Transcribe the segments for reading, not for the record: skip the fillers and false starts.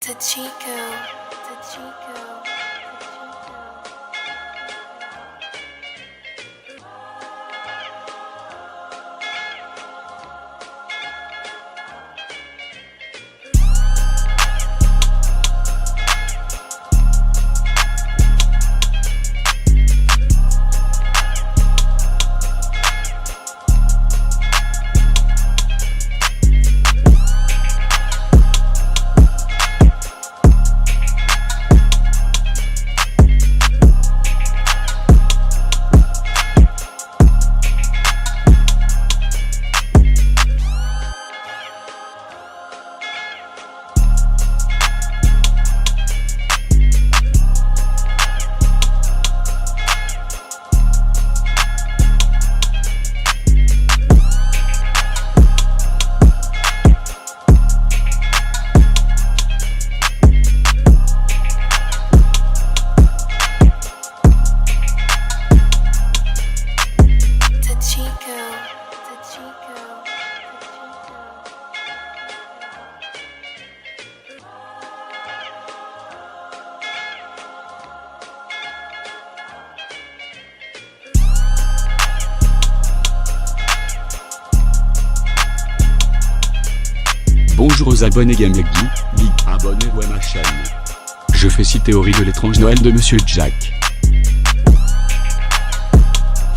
Tachiko. Bonjour aux abonnés GameGeek, abonnez-vous à ma chaîne. Je fais 6 théories de l'étrange Noël de Monsieur Jack.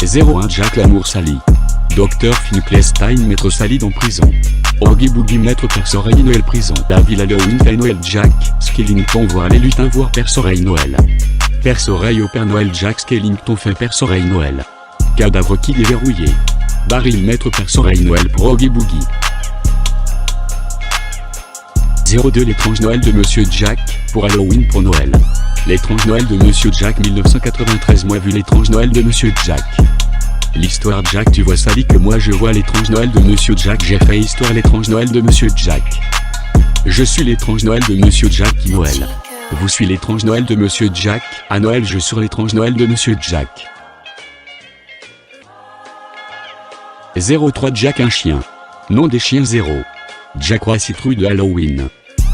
01 Jack l'amour Sally. Dr Finkelstein Maître Sally dans prison. Oogie Boogie Maître Perce Oreille Noël prison. La ville Halloween fait Noël Jack. Skellington voir les lutins voir Perce Oreille Noël. Perce Oreille au Père Noël Jack Skellington fait Perce Oreille Noël. Cadavre qui déverrouillé. Baril Maître Perce Oreille Noël pour Oogie Boogie. 02 L'étrange Noël de Monsieur Jack, pour Halloween pour Noël. L'étrange Noël de Monsieur Jack 1993. Moi vu l'étrange Noël de Monsieur Jack. L'histoire Jack tu vois Sally que moi je vois l'étrange Noël de Monsieur Jack. J'ai fait histoire l'étrange Noël de Monsieur Jack. Je suis l'étrange Noël de Monsieur Jack qui Noël. Vous suis l'étrange Noël de Monsieur Jack. À Noël je suis l'étrange Noël de Monsieur Jack. 03 Jack un chien. Nom des chiens 0. Jack roi citrouille de Halloween.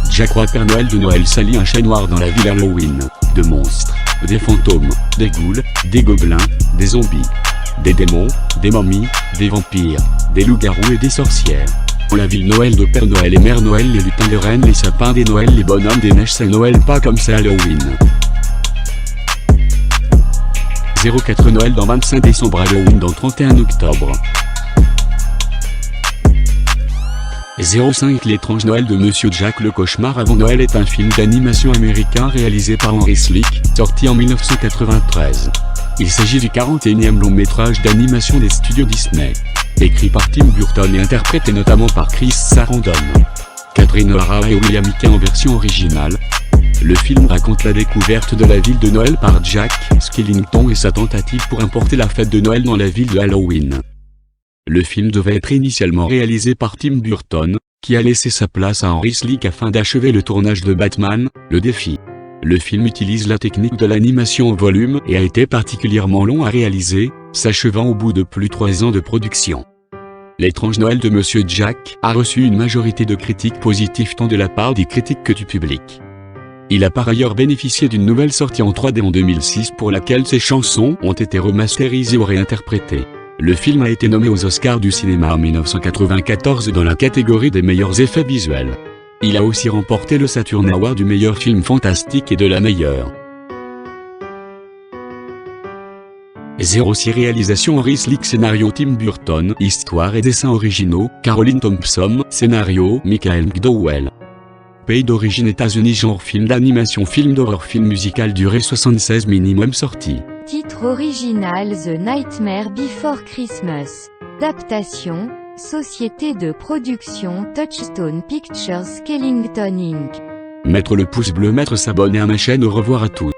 Jack roi Père Noël de Noël Sally un chat noir dans la ville Halloween. De monstres, des fantômes, des ghouls, des gobelins, des zombies, des démons, des momies, des vampires, des loups-garous et des sorcières. Dans la ville Noël de Père Noël et Mère Noël, les lutins de reines, les sapins des Noëls, les bonhommes des neiges, c'est Noël pas comme c'est Halloween. 04 Noël dans 25 décembre, Halloween dans 31 octobre. 05 L'étrange Noël de Monsieur Jack. Le cauchemar avant Noël est un film d'animation américain réalisé par Henry Slick, sorti en 1993. Il s'agit du 41e long métrage d'animation des studios Disney. Écrit par Tim Burton et interprété notamment par Chris Sarandon, Catherine O'Hara et William Ike en version originale. Le film raconte la découverte de la ville de Noël par Jack Skellington et sa tentative pour importer la fête de Noël dans la ville de Halloween. Le film devait être initialement réalisé par Tim Burton, qui a laissé sa place à Henry Slick afin d'achever le tournage de Batman, le défi. Le film utilise la technique de l'animation en volume et a été particulièrement long à réaliser, s'achevant au bout de plus de 3 ans de production. L'étrange Noël de Monsieur Jack a reçu une majorité de critiques positives tant de la part des critiques que du public. Il a par ailleurs bénéficié d'une nouvelle sortie en 3D en 2006 pour laquelle ses chansons ont été remasterisées ou réinterprétées. Le film a été nommé aux Oscars du cinéma en 1994 dans la catégorie des meilleurs effets visuels. Il a aussi remporté le Saturn Award du meilleur film fantastique et de la meilleure. 06 Réalisation Henry Slick. Scénario Tim Burton. Histoire et dessins originaux Caroline Thompson. Scénario Michael McDowell. Pays d'origine États-Unis. Genre film d'animation, film d'horreur, film musical. Durée 76 minimum. Sortie. Titre original The Nightmare Before Christmas. Adaptation, société de production Touchstone Pictures Skellington Inc. Mettre le pouce bleu, mettre s'abonner à ma chaîne. Au revoir à tous.